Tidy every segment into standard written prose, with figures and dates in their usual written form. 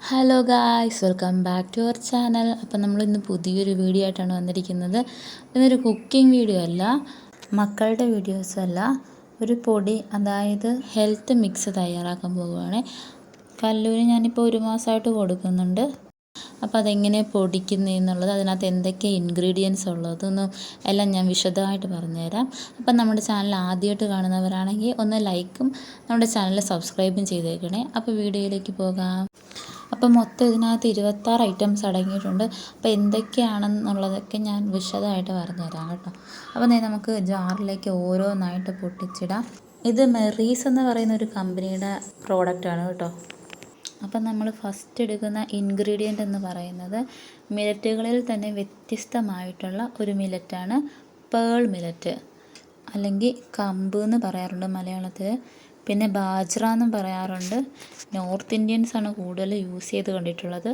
Hello guys, welcome back to our channel. അപ്പം നമ്മളിന്ന് പുതിയൊരു വീഡിയോ ആയിട്ടാണ് വന്നിരിക്കുന്നത്. ഇന്നൊരു കുക്കിംഗ് വീഡിയോ അല്ല, മക്കളുടെ വീഡിയോസും അല്ല, ഒരു പൊടി, അതായത് ഹെൽത്ത് മിക്സ് തയ്യാറാക്കാൻ പോവുകയാണ്. കല്ലൂന് ഞാനിപ്പോൾ 1 മാസമായിട്ട് കൊടുക്കുന്നുണ്ട്. അപ്പോൾ അതെങ്ങനെ പൊടിക്കുന്നതെന്നുള്ളത്, അതിനകത്ത് എന്തൊക്കെ ഇൻഗ്രീഡിയൻസ് ഉള്ളതെന്നും എല്ലാം ഞാൻ വിശദമായിട്ട് പറഞ്ഞുതരാം. അപ്പം നമ്മുടെ ചാനൽ ആദ്യമായിട്ട് കാണുന്നവരാണെങ്കിൽ ഒന്ന് ലൈക്കും നമ്മുടെ ചാനൽ സബ്സ്ക്രൈബും ചെയ്തേക്കണേ. അപ്പോൾ വീഡിയോയിലേക്ക് പോകാം. അപ്പം മൊത്തം ഇതിനകത്ത് 26 ഐറ്റംസ് അടങ്ങിയിട്ടുണ്ട്. അപ്പോൾ എന്തൊക്കെയാണെന്നുള്ളതൊക്കെ ഞാൻ വിശദമായിട്ട് പറഞ്ഞുതരാം കേട്ടോ. അപ്പോൾ നമുക്ക് ജാറിലേക്ക് ഓരോന്നായിട്ട് പൊട്ടിച്ചിടാം. ഇത് മെറീസ് എന്ന് പറയുന്ന ഒരു കമ്പനിയുടെ പ്രോഡക്റ്റാണ് കേട്ടോ. അപ്പം നമ്മൾ ഫസ്റ്റ് എടുക്കുന്ന ഇൻഗ്രീഡിയൻ്റ് എന്ന് പറയുന്നത് മില്ലറ്റുകളിൽ തന്നെ വ്യത്യസ്തമായിട്ടുള്ള ഒരു മില്ലറ്റാണ് പേൾ മില്ലറ്റ്, അല്ലെങ്കിൽ കമ്പ് എന്ന് പറയാറുണ്ട് മലയാളത്തിൽ. പിന്നെ ബാജ്ര എന്നും പറയാറുണ്ട്. നോർത്ത് ഇന്ത്യൻസാണ് കൂടുതൽ യൂസ് ചെയ്ത് കണ്ടിട്ടുള്ളത്.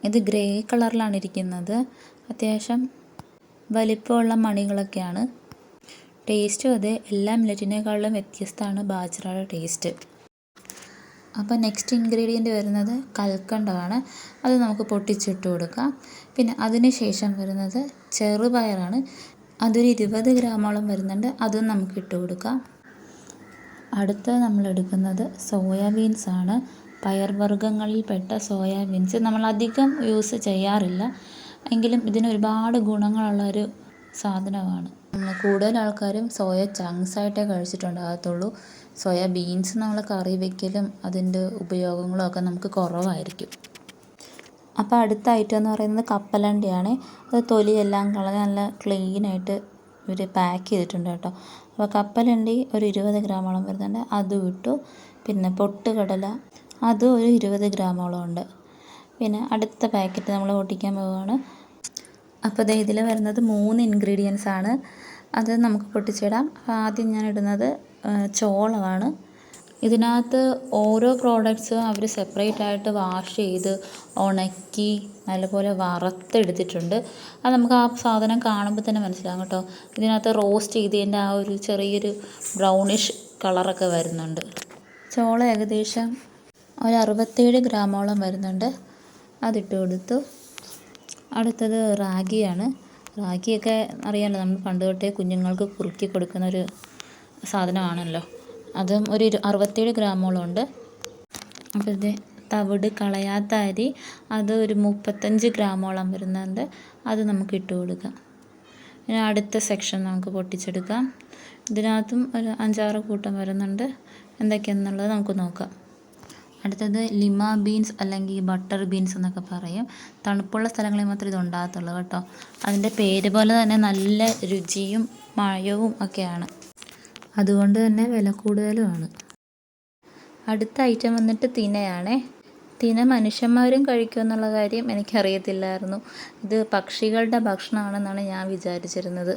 ഇത് ഗ്രേ കളറിലാണ് ഇരിക്കുന്നത്. അത്യാവശ്യം വലിപ്പമുള്ള മണികളൊക്കെയാണ്. ടേസ്റ്റും അതെ, എല്ലാ മില്ലറ്റിനേക്കാളും വ്യത്യസ്തമാണ് ബാജ്രയുടെ ടേസ്റ്റ്. അപ്പോൾ നെക്സ്റ്റ് ഇൻഗ്രീഡിയൻ്റ് വരുന്നത് കൽക്കണ്ടമാണ്. അത് നമുക്ക് പൊട്ടിച്ചിട്ട് കൊടുക്കാം. പിന്നെ അതിന് ശേഷം വരുന്നത് ചെറുപയറാണ്. അതൊരു 20 ഗ്രാമോളം വരുന്നുണ്ട്. അതും നമുക്ക് ഇട്ട് കൊടുക്കാം. അടുത്ത നമ്മൾ എടുക്കുന്നത് സോയാബീൻസാണ്. പയർവർഗ്ഗങ്ങളിൽപ്പെട്ട സോയാബീൻസ് നമ്മളധികം യൂസ് ചെയ്യാറില്ല, എങ്കിലും ഇതിന് ഒരുപാട് ഗുണങ്ങളുള്ളൊരു സാധനമാണ്. നമ്മൾ കൂടുതൽ ആൾക്കാരും സോയ ചങ്ക്സായിട്ടേ കഴിച്ചിട്ടുണ്ടാകത്തുള്ളൂ. സോയ ബീൻസ് നമ്മൾ കറി വയ്ക്കലും അതിൻ്റെ ഉപയോഗങ്ങളും ഒക്കെ നമുക്ക് കുറവായിരിക്കും. അപ്പോൾ അടുത്ത ഐറ്റം എന്ന് പറയുന്നത് കപ്പലണ്ടിയാണ്. അത് തൊലിയെല്ലാം കളഞ്ഞ് നല്ല ക്ലീനായിട്ട് ഇവർ പാക്ക് ചെയ്തിട്ടുണ്ട് കേട്ടോ. അപ്പോൾ കപ്പലണ്ടി ഒരു 20 ഗ്രാമോളം വരുന്നുണ്ട്, അതും ഇട്ടു. പിന്നെ പൊട്ടുകടല, അതും ഒരു 20 ഗ്രാമോളം ഉണ്ട്. പിന്നെ അടുത്ത പാക്കറ്റ് നമ്മൾ പൊട്ടിക്കാൻ പോവുകയാണ്. അപ്പോൾ ഇതിൽ വരുന്നത് 3 ഇൻഗ്രീഡിയൻസ് ആണ്. അത് നമുക്ക് പൊട്ടിച്ചിടാം. അപ്പോൾ ആദ്യം ഞാൻ ഇടുന്നത് ചോളമാണ്. ഇതിനകത്ത് ഓരോ പ്രോഡക്റ്റ്സും അവർ സെപ്പറേറ്റ് ആയിട്ട് വാഷ് ചെയ്ത് ഉണക്കി നല്ലപോലെ വറുത്തെടുത്തിട്ടുണ്ട്. അത് നമുക്ക് ആ സാധനം കാണുമ്പോൾ തന്നെ മനസ്സിലാകും കേട്ടോ. ഇതിനകത്ത് റോസ്റ്റ് ചെയ്തതിൻ്റെ ആ ഒരു ചെറിയൊരു ബ്രൗണിഷ് കളറൊക്കെ വരുന്നുണ്ട്. ചോള ഏകദേശം ഒരു 67 ഗ്രാമോളം വരുന്നുണ്ട്. അതിട്ട് കൊടുത്തു. അടുത്തത് റാഗിയാണ്. റാഗിയൊക്കെ അറിയാമല്ലോ, നമ്മൾ പണ്ട് തൊട്ടേ കുഞ്ഞുങ്ങൾക്ക് കുറുക്കി കൊടുക്കുന്ന ഒരു സാധനമാണല്ലോ. അതും ഒരു 67 ഗ്രാമോളം ഉണ്ട്. അപ്പോൾ ഇത് തവിട് കളയാത്ത അരി, അത് ഒരു 35 ഗ്രാമോളം വരുന്നുണ്ട്. അത് നമുക്ക് ഇട്ട് കൊടുക്കാം. പിന്നെ അടുത്ത സെക്ഷൻ നമുക്ക് പൊട്ടിച്ചെടുക്കാം. ഇതിനകത്തും ഒരു 5-6 കൂട്ടം വരുന്നുണ്ട്. എന്തൊക്കെയാണെന്നുള്ളത് നമുക്ക് നോക്കാം. അടുത്തത് ലിമ ബീൻസ് അല്ലെങ്കിൽ ബട്ടർ ബീൻസ് എന്നൊക്കെ പറയും. തണുപ്പുള്ള സ്ഥലങ്ങളിൽ മാത്രമേ ഇത് ഉണ്ടാകത്തുള്ളൂ കേട്ടോ. അതിൻ്റെ പേര് പോലെ തന്നെ നല്ല രുചിയും മയവും ഒക്കെയാണ്, അതുകൊണ്ട് തന്നെ വില കൂടുതലുമാണ്. അടുത്ത ഐറ്റം വന്നിട്ട് തിനയാണേ. തിന മനുഷ്യന്മാരും കഴിക്കുമെന്നുള്ള കാര്യം എനിക്കറിയത്തില്ലായിരുന്നു. ഇത് പക്ഷികളുടെ ഭക്ഷണമാണെന്നാണ് ഞാൻ വിചാരിച്ചിരുന്നത്.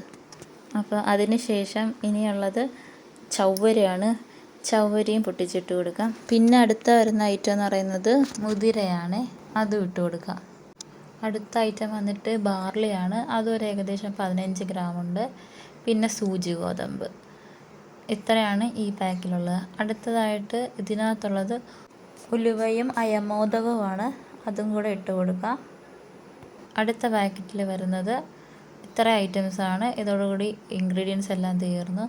അപ്പോൾ അതിന് ശേഷം ഇനിയുള്ളത് ചവ്വരയാണ്. ചവ്വരയും പൊട്ടിച്ചിട്ട് കൊടുക്കാം. പിന്നെ അടുത്ത വരുന്ന ഐറ്റം എന്ന് പറയുന്നത് മുതിരയാണ്. അതും ഇട്ട് കൊടുക്കാം. അടുത്ത ഐറ്റം വന്നിട്ട് ബാർലിയാണ്. അതൊരു ഏകദേശം 15 ഗ്രാമുണ്ട്. പിന്നെ സൂചി ഗോതമ്പ്. ഇത്രയാണ് ഈ പാക്കിലുള്ളത്. അടുത്തതായിട്ട് ഇതിനകത്തുള്ളത് ഉലുവയും അയമോദകവുമാണ്. അതും കൂടെ ഇട്ട് കൊടുക്കാം. അടുത്ത പാക്കറ്റിൽ വരുന്നത് ഇത്ര ഐറ്റംസാണ്. ഇതോടുകൂടി ഇൻഗ്രീഡിയൻസ് എല്ലാം തീർന്നു.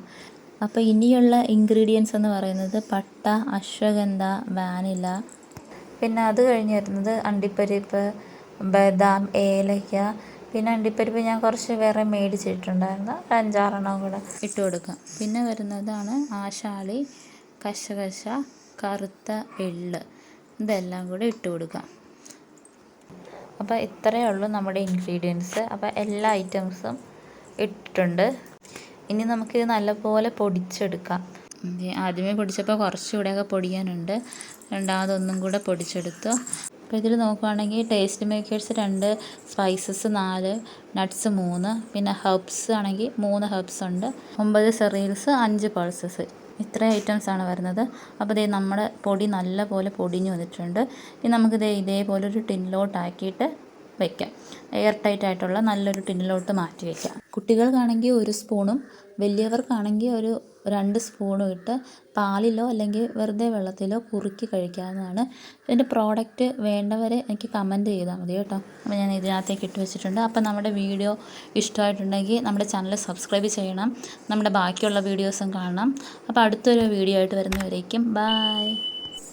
അപ്പോൾ ഇനിയുള്ള ഇൻഗ്രീഡിയൻസ് എന്ന് പറയുന്നത് പട്ട, അശ്വഗന്ധ, വാനില, പിന്നെ അത് കഴിഞ്ഞ് വരുന്നത് അണ്ടിപ്പരിപ്പ്, ബദാം, ഏലയ്ക്ക. പിന്നെ അണ്ടിപ്പരിപ്പ് ഞാൻ കുറച്ച് വേറെ മേടിച്ചിട്ടുണ്ടായിരുന്നു, ഒരു 5-6 കൂടെ ഇട്ട് കൊടുക്കാം. പിന്നെ വരുന്നതാണ് ആശാളി, കശകശ, കറുത്ത എള്ള്. ഇതെല്ലാം കൂടെ ഇട്ട് കൊടുക്കാം. അപ്പോൾ ഇത്രയേ ഉള്ളൂ നമ്മുടെ ഇൻഗ്രീഡിയൻസ്. അപ്പോൾ എല്ലാ ഐറ്റംസും ഇട്ടിട്ടുണ്ട്. ഇനി നമുക്കിത് നല്ലപോലെ പൊടിച്ചെടുക്കാം. ആദ്യമേ പൊടിച്ചപ്പോൾ കുറച്ചുകൂടെയൊക്കെ പൊടിയാനുണ്ട്. രണ്ടാമതൊന്നും കൂടെ പൊടിച്ചെടുത്തു. അപ്പോൾ ഇതിൽ നോക്കുകയാണെങ്കിൽ ടേസ്റ്റ് മേക്കേഴ്സ് 2, സ്പൈസസ് 4, നട്ട്സ് 3, പിന്നെ ഹെർബ്സ് ആണെങ്കിൽ 3 ഹെർബ്സ് ഉണ്ട്, 9 സെറീൽസ്, 5 പൾസസ്. ഇത്രയും ഐറ്റംസാണ് വരുന്നത്. അപ്പോൾ നമ്മുടെ പൊടി നല്ല പോലെ പൊടിഞ്ഞു വന്നിട്ടുണ്ട്. ഇനി നമുക്കിത് ഇതേപോലെ ഒരു ടിന്നിലോട്ടാക്കിയിട്ട് വയ്ക്കാം. എയർ ടൈറ്റ് ആയിട്ടുള്ള നല്ലൊരു ടിന്നിലോട്ട് മാറ്റി വയ്ക്കാം. കുട്ടികൾക്കാണെങ്കിൽ 1 സ്പൂണും വലിയവർക്കാണെങ്കിൽ ഒരു 2 സ്പൂണും ഇട്ട് പാലിലോ അല്ലെങ്കിൽ വെറുതെ വെള്ളത്തിലോ കുറുക്കി കഴിക്കാവുന്നതാണ്. ഇതിൻ്റെ പ്രോഡക്റ്റ് വേണ്ടവരെ എനിക്ക് കമൻറ്റ് ചെയ്താൽ മതി കേട്ടോ. അപ്പോൾ ഞാൻ ഇതിനകത്തേക്ക് ഇട്ട് വെച്ചിട്ടുണ്ട്. അപ്പോൾ നമ്മുടെ വീഡിയോ ഇഷ്ടമായിട്ടുണ്ടെങ്കിൽ നമ്മുടെ ചാനൽ സബ്സ്ക്രൈബ് ചെയ്യണം. നമ്മുടെ ബാക്കിയുള്ള വീഡിയോസും കാണണം. അപ്പോൾ അടുത്തൊരു വീഡിയോ ആയിട്ട് വരുന്നവരേക്കും ബൈ.